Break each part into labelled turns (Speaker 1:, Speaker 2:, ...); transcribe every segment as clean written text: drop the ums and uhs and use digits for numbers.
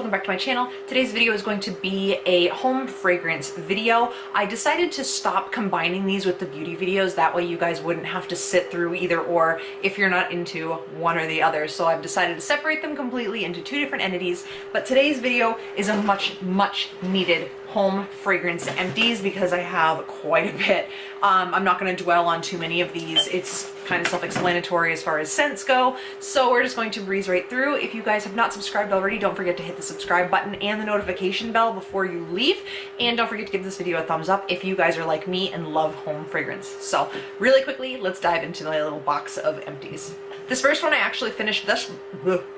Speaker 1: welcome back to my channel. Today's video is going to be a home fragrance video. I decided to stop combining these with the beauty videos, that way you guys wouldn't have to sit through either or if you're not into one or the other. So I've decided to separate them completely into two different entities, but today's video is a much needed home fragrance empties because I have quite a bit. I'm not going to dwell on too many of these. It's kind of self-explanatory as far as scents go, so we're just going to breeze right through. If you guys have not subscribed already, don't forget to hit the subscribe button and the notification bell before you leave, and don't forget to give this video a thumbs up if you guys are like me and love home fragrance. So really quickly, let's dive into my little box of empties. This first one I actually finished this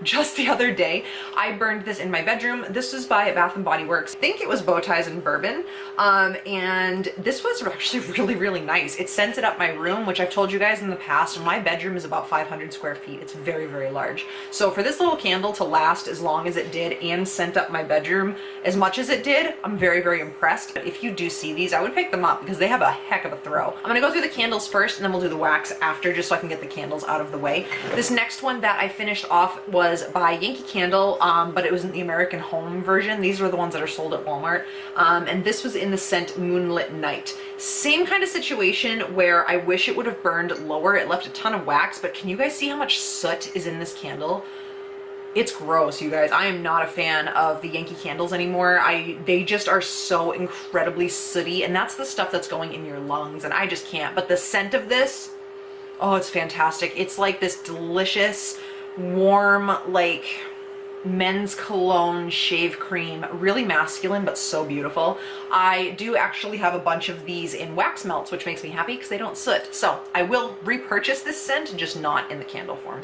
Speaker 1: just the other day. I burned this in my bedroom. This was by Bath & Body Works. I think it was Bow Ties and Bourbon. And this was actually really nice. It scented up my room, which I've told you guys in the past, and my bedroom is about 500 square feet. It's very large. So for this little candle to last as long as it did and scent up my bedroom as much as it did, I'm very impressed. But if you do see these, I would pick them up because they have a heck of a throw. I'm gonna go through the candles first and then we'll do the wax after, just so I can get the candles out of the way. This next one that I finished off was by Yankee Candle, but it was in the American Home version. These were the ones that are sold at Walmart. And this was in the scent Moonlit Night. Same kind of situation where I wish it would have burned lower. It left a ton of wax, but can you guys see how much soot is in this candle? It's gross, you guys. I am not a fan of the Yankee candles anymore. They just are so incredibly sooty, and that's the stuff that's going in your lungs, and I just can't. But the scent of this, oh, it's fantastic. It's like this delicious, warm, like men's cologne shave cream. Really masculine, but so beautiful. I do actually have a bunch of these in wax melts, which makes me happy because they don't soot. So I will repurchase this scent, just not in the candle form.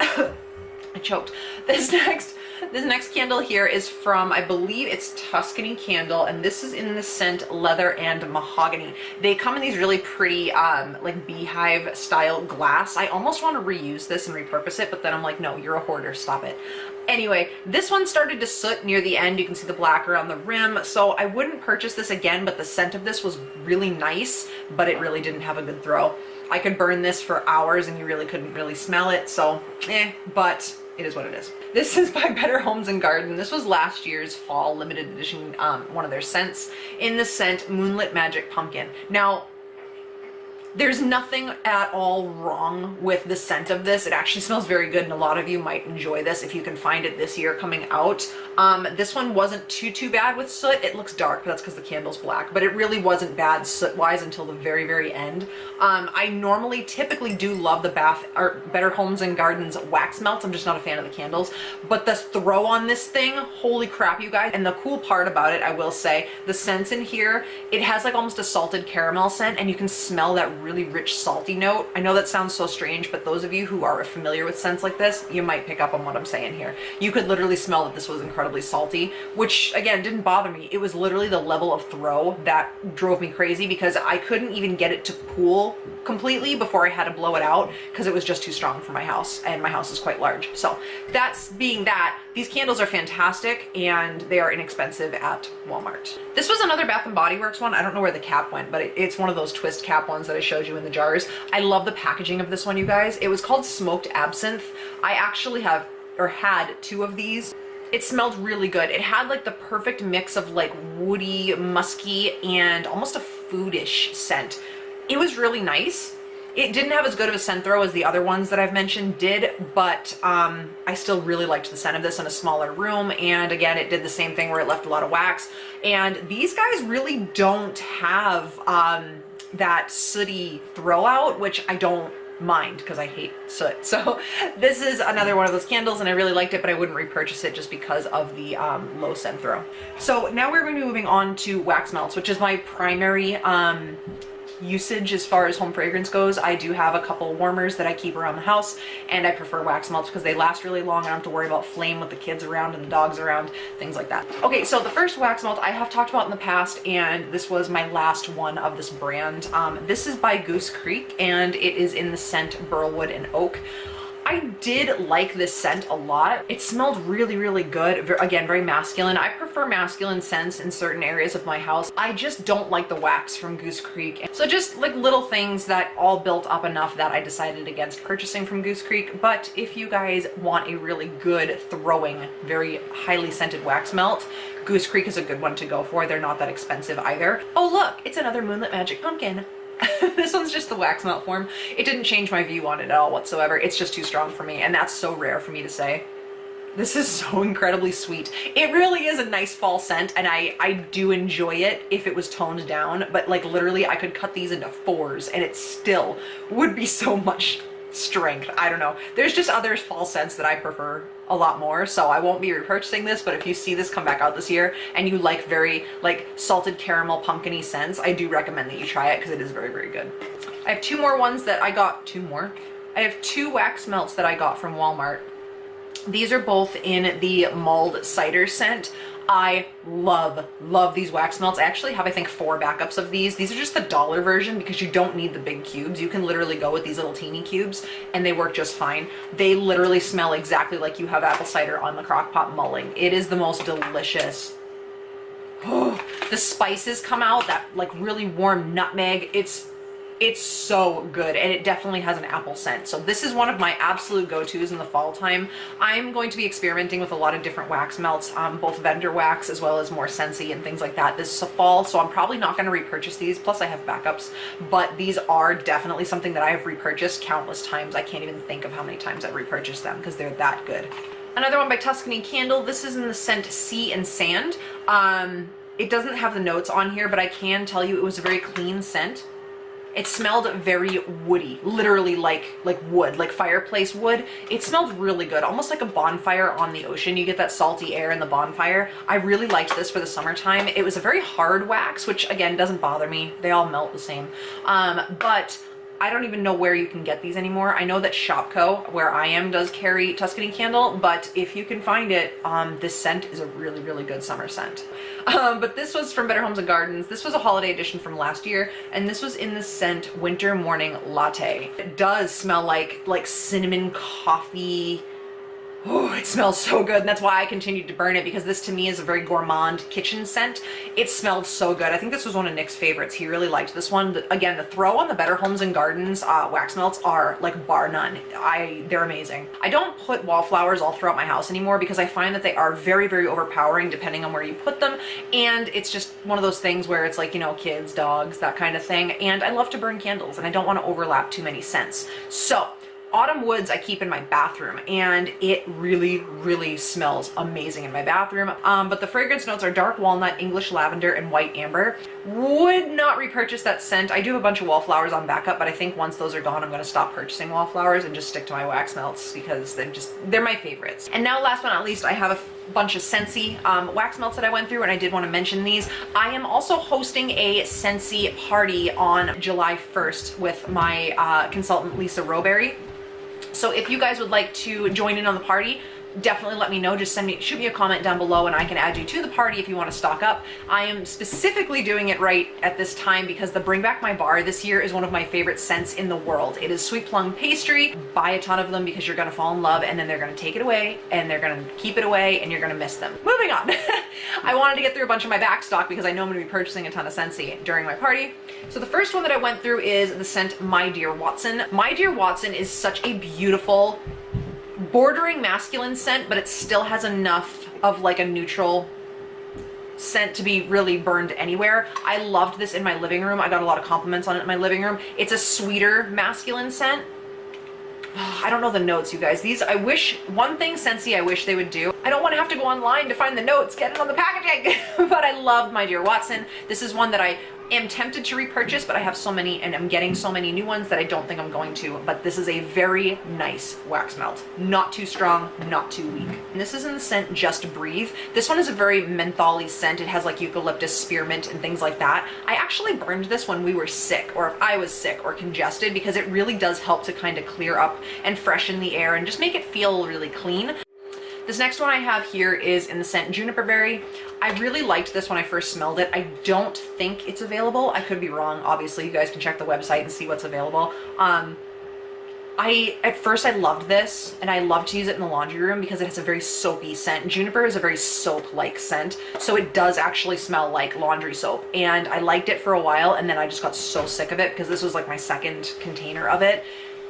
Speaker 1: I choked. This next candle here is from, I believe it's Tuscany Candle, and this is in the scent Leather and Mahogany. They come in these really pretty like beehive style glass. I almost want to reuse this and repurpose it, but then I'm like, no, you're a hoarder, stop it. Anyway, this one started to soot near the end. You can see the black around the rim, so I wouldn't purchase this again, but the scent of this was really nice, but it really didn't have a good throw. I could burn this for hours and you really couldn't really smell it, so but it is what it is. This is by Better Homes and Garden. This was last year's fall limited edition, one of their scents, in the scent Moonlit Magic Pumpkin. Now, there's nothing at all wrong with the scent of this. It actually smells very good, and a lot of you might enjoy this if you can find it this year coming out. This one wasn't too bad with soot. It looks dark, but that's because the candle's black, but it really wasn't bad soot-wise until the very end. I normally typically do love the Better Homes and Gardens wax melts. I'm just not a fan of the candles, but the throw on this thing, holy crap, you guys. And the cool part about it, I will say, the scents in here, it has like almost a salted caramel scent, and you can smell that really rich salty note. I know that sounds so strange, but those of you who are familiar with scents like this, you might pick up on what I'm saying here. You could literally smell that this was incredibly salty, which again didn't bother me. It was literally the level of throw that drove me crazy because I couldn't even get it to cool completely before I had to blow it out because it was just too strong for my house, and my house is quite large. So that's being that, these candles are fantastic and they are inexpensive at Walmart. This was another Bath & Body Works one. I don't know where the cap went, but it's one of those twist cap ones that I showed you in the jars. I love the packaging of this one, you guys. It was called Smoked Absinthe. I actually have, or had, two of these. It smelled really good. It had like the perfect mix of like woody, musky, and almost a foodish scent. It was really nice. It didn't have as good of a scent throw as the other ones that I've mentioned did, but I still really liked the scent of this in a smaller room. And again, it did the same thing where it left a lot of wax. And these guys really don't have that sooty throw out, which I don't mind because I hate soot. So this is another one of those candles, and I really liked it, but I wouldn't repurchase it just because of the low scent throw. So now we're going to be moving on to wax melts, which is my primary usage as far as home fragrance goes. I do have a couple warmers that I keep around the house, and I prefer wax melts because they last really long. I don't have to worry about flame with the kids around and the dogs around, things like that. Okay, so the first wax melt I have talked about in the past, and this was my last one of this brand. This is by Goose Creek, and it is in the scent Burlwood and Oak. I did like this scent a lot. It smelled really, really good. Again, very masculine. I prefer masculine scents in certain areas of my house. I just don't like the wax from Goose Creek. So just like little things that all built up enough that I decided against purchasing from Goose Creek. But if you guys want a really good throwing, very highly scented wax melt, Goose Creek is a good one to go for. They're not that expensive either. Oh look, it's another Moonlit Magic Pumpkin. This one's just the wax melt form. It didn't change my view on it at all whatsoever. It's just too strong for me, and that's so rare for me to say. This is so incredibly sweet. It really is a nice fall scent, and I do enjoy it if it was toned down, but like literally I could cut these into 4s and it still would be so much strength. I don't know. There's just other fall scents that I prefer a lot more, so I won't be repurchasing this, but if you see this come back out this year and you like very like salted caramel pumpkin-y scents, I do recommend that you try it because it is very, very good. I have 2 more ones that I got, 2 more. I have 2 wax melts that I got from Walmart. These are both in the mulled cider scent. I love these wax melts. I actually have, I think, 4 backups of these. These are just the dollar version because you don't need the big cubes. You can literally go with these little teeny cubes and they work just fine. They literally smell exactly like you have apple cider on the crock pot mulling. It is the most delicious. Oh, the spices come out, that like really warm nutmeg. It's so good, and it definitely has an apple scent. So this is one of my absolute go-tos in the fall time. I'm going to be experimenting with a lot of different wax melts, both vendor wax as well as more Scentsy and things like that this fall. So I'm probably not going to repurchase these. Plus I have backups, but these are definitely something that I have repurchased countless times. I can't even think of how many times I've repurchased them because they're that good. Another one by Tuscany Candle. This is in the scent Sea and Sand. It doesn't have the notes on here, but I can tell you it was a very clean scent. It smelled very woody, literally like wood, like fireplace wood. It smelled really good, almost like a bonfire on the ocean. You get that salty air in the bonfire. I really liked this for the summertime. It was a very hard wax, which again, doesn't bother me. They all melt the same. But I don't even know where you can get these anymore. I know that Shopko, where I am, does carry Tuscany Candle, but if you can find it, this scent is a really, really good summer scent. But this was from Better Homes and Gardens. This was a holiday edition from last year, and this was in the scent Winter Morning Latte. It does smell like cinnamon coffee. Oh, it smells so good, and that's why I continued to burn it, because this to me is a very gourmand kitchen scent. It smelled so good. I think this was one of Nick's favorites. He really liked this one. Again, the throw on the Better Homes and Gardens wax melts are like bar none. They're amazing. I don't put wallflowers all throughout my house anymore because I find that they are very, very overpowering depending on where you put them, and it's just one of those things where it's like, you know, kids, dogs, that kind of thing, and I love to burn candles and I don't want to overlap too many scents. So Autumn Woods I keep in my bathroom, and it really, really smells amazing in my bathroom. But the fragrance notes are dark walnut, English lavender, and white amber. Would not repurchase that scent. I do have a bunch of wallflowers on backup, but I think once those are gone, I'm going to stop purchasing wallflowers and just stick to my wax melts because they're my favorites. And now last but not least, I have a bunch of Scentsy wax melts that I went through, and I did want to mention these. I am also hosting a Scentsy party on July 1st with my consultant Lisa Roberry. So if you guys would like to join in on the party, definitely let me know. Just shoot me a comment down below and I can add you to the party if you want to stock up. I am specifically doing it right at this time because the Bring Back My Bar this year is one of my favorite scents in the world. It is sweet plum pastry. Buy a ton of them because you're going to fall in love, and then they're going to take it away and they're going to keep it away and you're going to miss them. Moving on. I wanted to get through a bunch of my back stock because I know I'm going to be purchasing a ton of Scentsy during my party. So the first one that I went through is the scent My Dear Watson. My Dear Watson is such a beautiful, bordering masculine scent, but it still has enough of like a neutral scent to be really burned anywhere. I loved this in my living room. I got a lot of compliments on it in my living room. It's a sweeter masculine scent. I don't know the notes, you guys. These, one thing Scentsy I wish they would do, I don't want to have to go online to find the notes, get it on the packaging, but I love My Dear Watson. This is one that I am tempted to repurchase, but I have so many and I'm getting so many new ones that I don't think I'm going to, but this is a very nice wax melt. Not too strong, not too weak. And this is in the scent Just Breathe. This one is a very menthol-y scent. It has like eucalyptus, spearmint, and things like that. I actually burned this when we were sick, or if I was sick or congested, because it really does help to kind of clear up and freshen the air and just make it feel really clean. This next one I have here is in the scent Juniper Berry. I really liked this when I first smelled it. I don't think it's available. I could be wrong. Obviously, you guys can check the website and see what's available. At first I loved this, and I love to use it in the laundry room because it has a very soapy scent. Juniper is a very soap-like scent, so it does actually smell like laundry soap. And I liked it for a while, and then I just got so sick of it because this was like my second container of it,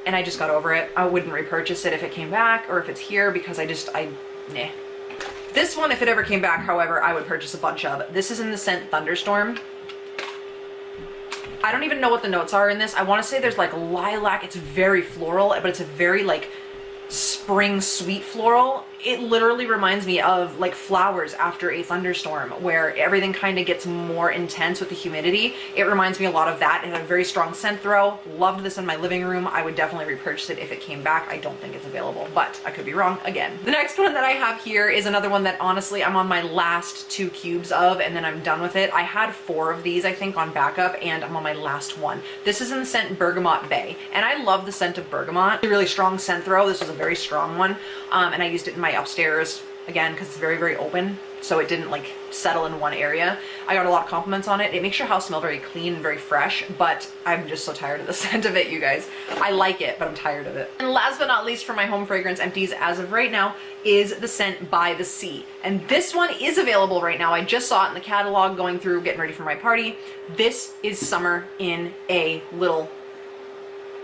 Speaker 1: and I just got over it. I wouldn't repurchase it if it came back or if it's here because nah. This one, if it ever came back, however, I would purchase a bunch of. This is in the scent Thunderstorm. I don't even know what the notes are in this. I want to say there's like lilac. It's very floral, but it's a very like spring sweet floral. It literally reminds me of like flowers after a thunderstorm where everything kind of gets more intense with the humidity. It reminds me a lot of that. It had a very strong scent throw. Loved this in my living room. I would definitely repurchase it if it came back. I don't think it's available, but I could be wrong again. The next one that I have here is another one that honestly I'm on my last 2 cubes of, and then I'm done with it. I had 4 of these I think on backup, and I'm on my last one. This is in the scent Bergamot Bay, and I love the scent of bergamot. A really strong scent throw. This was a very strong one, and I used it in my upstairs again because it's very, very open, so it didn't like settle in one area. I got a lot of compliments on it. It makes your house smell very clean and very fresh, but I'm just so tired of the scent of it, you guys. I like it, but I'm tired of it. And last but not least for my home fragrance empties as of right now is the scent By the Sea. And this one is available right now. I just saw it in the catalog going through getting ready for my party. This is summer in a little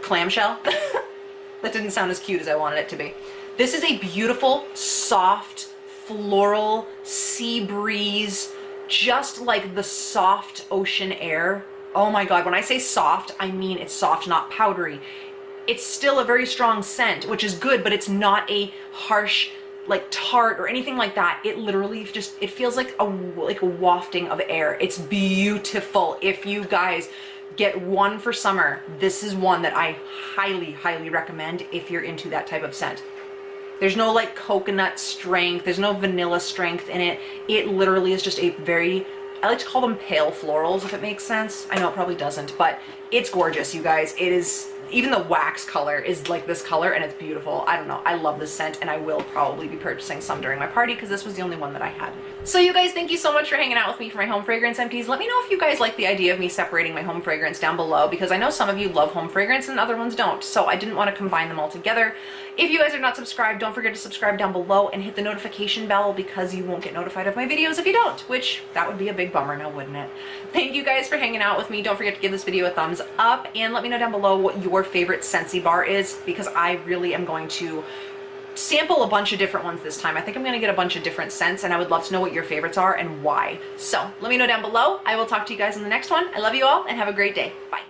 Speaker 1: clamshell. That didn't sound as cute as I wanted it to be. This is a beautiful, soft, floral sea breeze, just like the soft ocean air. Oh my God, when I say soft, I mean it's soft, not powdery. It's still a very strong scent, which is good, but it's not a harsh, like tart or anything like that. It literally just, it feels like a wafting of air. It's beautiful. If you guys get one for summer, this is one that I highly, highly recommend if you're into that type of scent. There's no like coconut strength. There's no vanilla strength in it. It literally is just a very, I like to call them pale florals, if it makes sense. I know it probably doesn't, but it's gorgeous, you guys. It is, even the wax color is like this color and it's beautiful. I don't know. I love this scent and I will probably be purchasing some during my party because this was the only one that I had. So you guys, thank you so much for hanging out with me for my home fragrance empties. Let me know if you guys like the idea of me separating my home fragrance down below because I know some of you love home fragrance and other ones don't. So I didn't want to combine them all together. If you guys are not subscribed, don't forget to subscribe down below and hit the notification bell because you won't get notified of my videos if you don't, which that would be a big bummer now, wouldn't it? Thank you guys for hanging out with me. Don't forget to give this video a thumbs up and let me know down below what your favorite Scentsy bar is because I really am going to sample a bunch of different ones this time. I think I'm going to get a bunch of different scents and I would love to know what your favorites are and why. So let me know down below. I will talk to you guys in the next one. I love you all and have a great day. Bye.